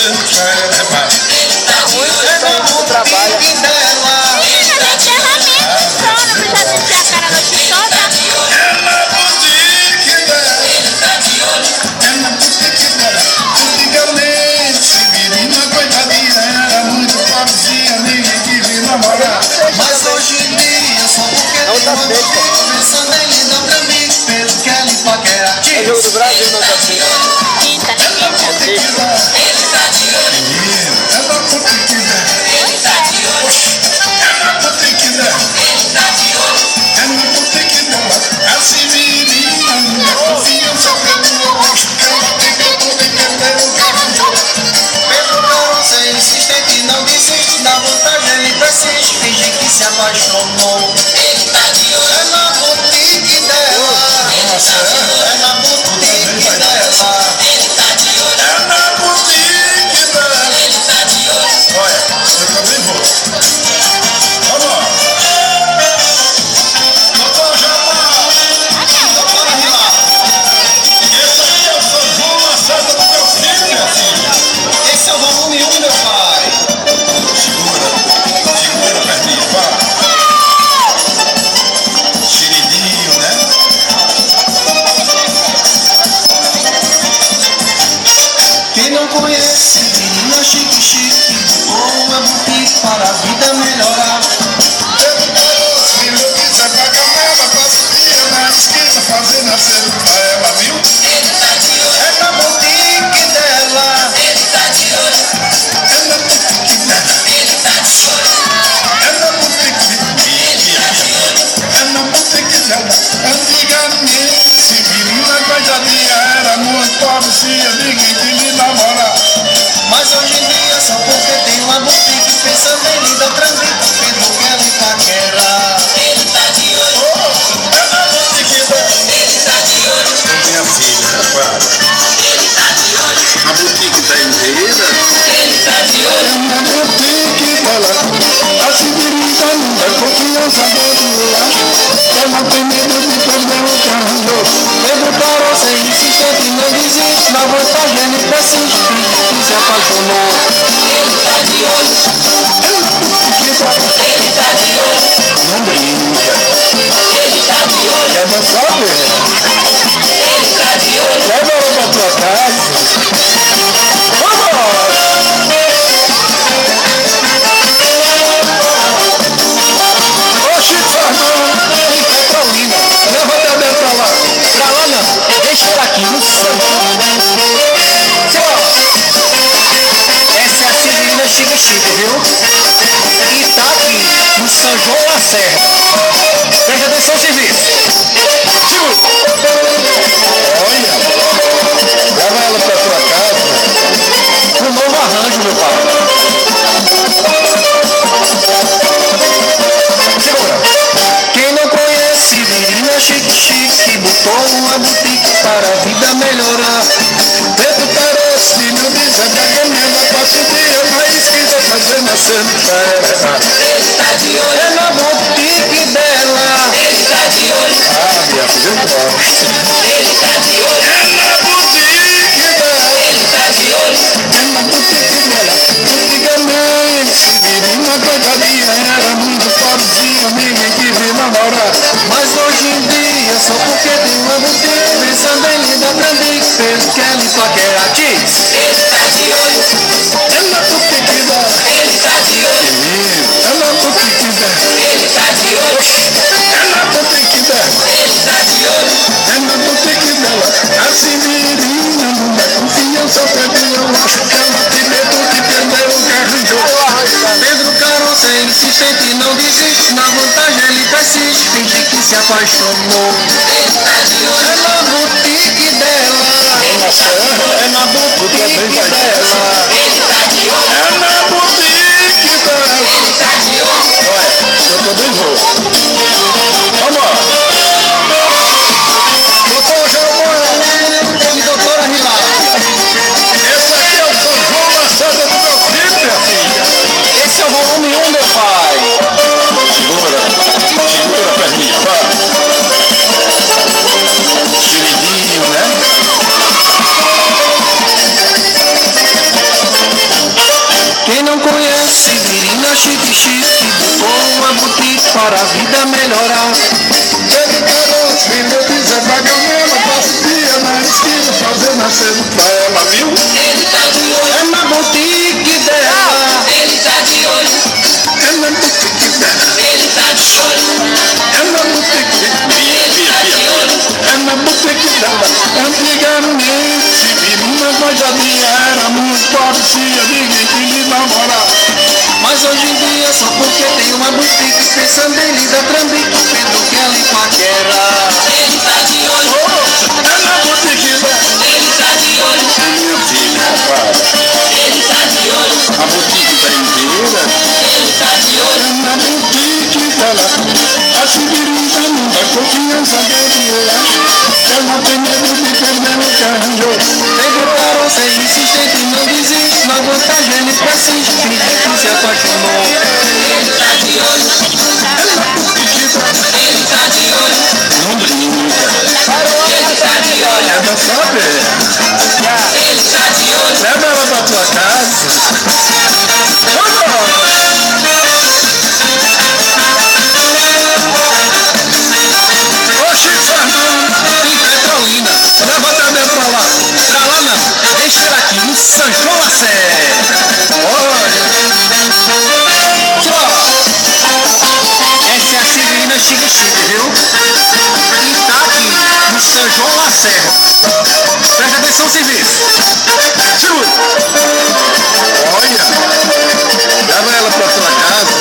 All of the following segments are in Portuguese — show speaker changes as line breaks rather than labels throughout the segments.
Muito trabalho.
Mas hoje em dia, só porque
não tá feito.
Pensando em linda pra mim, pelo que ela paquera.
É o jogo do Brasil, não tá feito.
Quinta, né?
Ela tá de olho. Ela tá de olho. Assim menina, minha confiança pelo rosto. Pedro Caroço é insistente, não desiste. Na vontade ele persiste, finge que se apaixonou. Ele tá de olho. É na boutique dela. É na boutique dela. Ele tá de olho. É na boutique dela. Ele tá de olho. Olha, eu também vou. Vamos lá. Doutor Jabá. Doutora Rila. Esse aqui é o São João Lacerda do meu filho, minha filha. Esse é o volume 1, meu pai. Segura, perninha, vá. Xeridinho, né? Quem não conhece, menina chique, chique, ou uma boutique para a vida melhorar. Se eu quiser pagar ela, passo o dia na esquina, fazer nascer pra ela, viu? Ele tá de olho. É na boutique dela. Ele tá de olho. É na boutique dela. Ele tá de olho. É na boutique dela. É na boutique dela. Antigamente, se menina coitadinha era muito pobrezinha, ninguém queria namorar. Mas hoje em dia, só porque tem uma boutique, pensando em linda transita, vendo que ela paquera. Ele tá de olho. É na boutique dela. Ele tá de olho. Minha filha, para. Ele tá de olho. A boutique da inteira? Ele tá de olho. É na boutique dela. A segurança linda, confiança boa. Eu não tenho medo de perder o carro. Pedro parou sem insistente, não desiste. Na vontade ele persiste, e se apaixonou. Ele tá de olho. Ele tá de olho. Não brinca. Ele tá de olho. Quer dançar, velho? Ele tá de olho. Leva ela pra tua casa. Vamos! Ô, Chico Sarnão, em Petrolina. Leva a Bebê pra lá. Pra lá não. Deixa ela aqui no santo. Essa é a Severina Chique Chique, viu? E tá aqui no São João Lacerda. Presta atenção, serviço. Segura. Olha. Leva ela pra tua casa. Um novo arranjo, meu pai. Segura. Quem não conhece Severina Chique Chique, botou uma boutique para a vida melhorar. Preto caroço, filho de Zé da Gamela, passa o dia na esquina, fazendo a santa. Ele tá de olho. É na boutique dela. Ele tá de olho. Ah, minha filha, eu gosto. Ele tá de olho. É na boutique dela. Ele tá de olho. É na boutique dela. Antigamente, Severina coitadinha era muito pobrezinha, ninguém quis namorar. Mas hoje em dia, só porque tem uma boutique, pensando em linda pra mim, fez que ela paquera. Diz. Ele tá de olho. É na boutique dela. Ele tá de olho. É na boutique dela. Ele tá de olho. É na boutique dela. Ele tá de olho. É na boutique dela. A Severina não dá confiança, Pedro, eu acho que ela tem medo de perder o carro. Pedro Caroço é insistente, não desiste. Na vantagem ele persiste, finge que se apaixonou. Ele tá de olho. É na boutique dela. É na boutique dela. Ele tá de olho. É na boutique dela. Ele tá de olho. Olha, eu também vou. Vamos lá. Doutor Jabá e doutora Rila. Esse aqui é o São João Lacerda do meu filho, minha filha. Esse é o volume 1, meu pai. Segura a perninha, vai. Xeridinho, né? chique-chique, botou uma boutique para a vida melhorar. Pedro Caroço, filho de Zé Pagamela, passa o dia na esquina fazendo aceno pra ela, viu?
Ele tá de olho,
É na boutique dela,
ele tá de olho,
é na boutique dela,
ele tá de olho,
é na boutique dela. É na boutique dela. Antigamente, menina gojadinha era muito parecia ninguém que lhe namorar. Mas hoje em dia, só porque tem uma boutique, pensando em lhe dar trambique, Pedro quer lhe paquera.
ele tá de olho,
Oh, é na boutique dela.
ele tá de olho,
Meu filho, rapaz,
ele tá de olho,
a boutique tá inteira.
ele tá de olho,
É na boutique dela. A Sibirita não dá confiança dele. Ela tem medo de perder o que arranjou. Pedro Caroço é insistente e não desiste. Na vantagem ele persiste, finge que se apaixonou.
ele tá de olho,
Ela boutique dela.
ele tá de olho,
Não brinca.
ele tá de olho,
É da saber.
ele tá de olho.
Leva ela pra tua casa. Vamos! Oxi, Fernando, em Petrolina, leva também pra lá não, deixa ela aqui no São João Lacerda. Olha, só, essa é a Severina chique-chique, viu? E tá aqui no São João Lacerda. Presta atenção, serviço. Segura. Olha, leva ela pra tua casa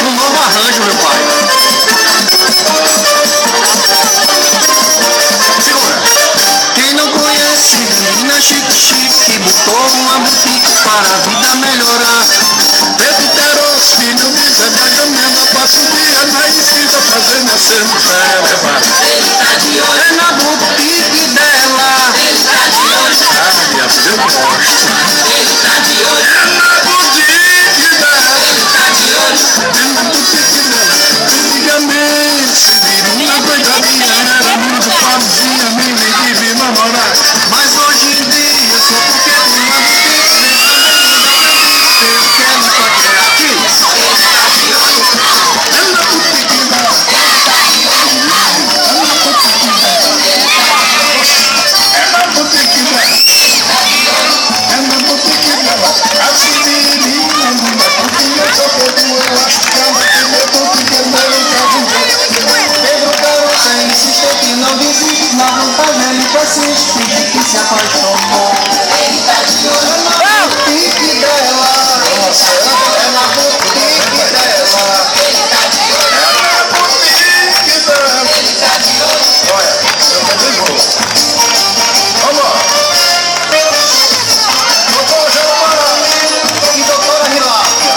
num novo arranjo, meu pai. Quem não conhece, menina chique-chique, botou uma boutique para a vida melhorar. Pedro Caroço, filho de Zé Pagamela, passa o dia na esquina fazendo aceno pra ela.
Ele tá de olho,
É na boutique dela.
ele tá de olho,
Ah, minha filha, eu gosto.
ele tá de olho,
É na boutique dela.
ele tá de olho,
É na boutique dela. Antigamente, menina coitadinha era muito pobrezinha, nem devia namorar. Mas hoje em dia, só porque tem uma boutique, eu quero paquera aqui.
ele tá de olho,
É na boutique dela.
ele tá de olho,
É na boutique dela. É na boutique dela. A Sibirina não dá confiança, Pedro, eu acho que ela tem medo de perder o caso. Pedro Caroço é insistente e não desiste, na vontade ele persiste, finge que se apaixonou.
ele tá de olho,
É na boutique dela. É na boutique dela.
ele tá de olho,
É na boutique dela.
ele tá de olho,
Olha, eu também vou. Vamos! Doutor Gelomara e doutora Hilária.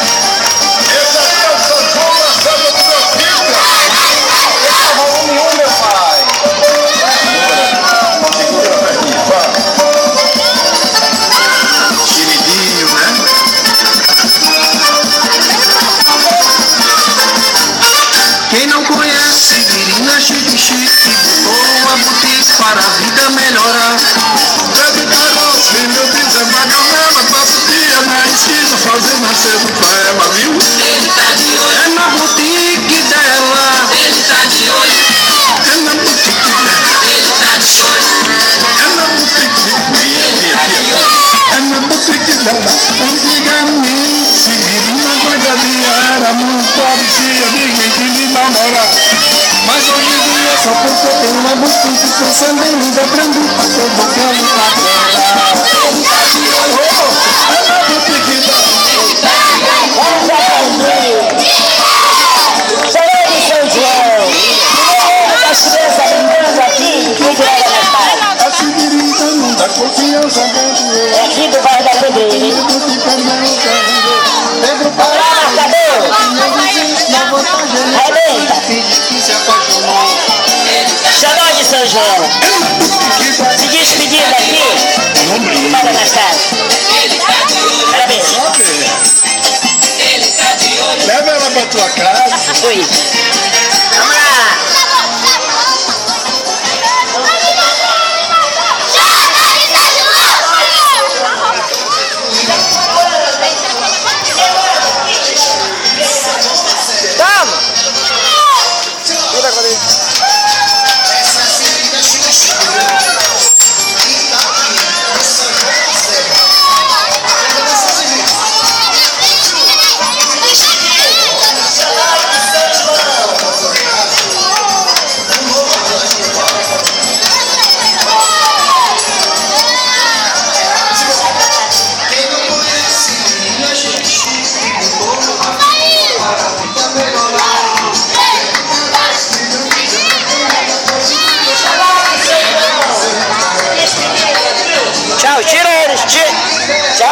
Esse aqui é o São João Lacerda do meu filho. Esse é o volume 1, meu pai. Segura a perninha, vai. Queridinho, né? Quem não conhece, Virina chique-chique, botou uma boutique para a vida melhorar. Pedro Caroço, filho de Zé Pagamela, passa o dia na esquina fazendo aceno pra ela, viu?
ele tá de olho,
É na boutique dela,
ele tá de olho,
é na boutique dela,
ele tá de olho,
é na boutique dela, é na boutique dela. Antigamente, Virina coitadinha era muito pobrezinha, ninguém que lhe namorar. Mas hoje em dia, só porque tem uma boutique, pensando em lhe dar trambique, Pedro quer lhe paquera.
ele tá de olho,
É na boutique dela.
ele tá de olho,
Senhor de São João, das crianças brincando aqui, tudo era na casa.
A Sibirita não dá confiança dentro.
É aqui do bairro da Pedreira, hein?
Pedro
Vai lá, marcador!
na vantagem ele
Arrebenta!
finge que se apaixonou.
Senhor de São João, se despedindo aqui, para mais tarde.
ele tá de olho,
Parabéns.
ele tá de olho,
Leva ela pra tua casa.
Fui. Vamos lá!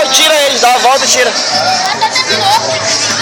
Vai, tira eles, dá a volta e tira.
Já terminou.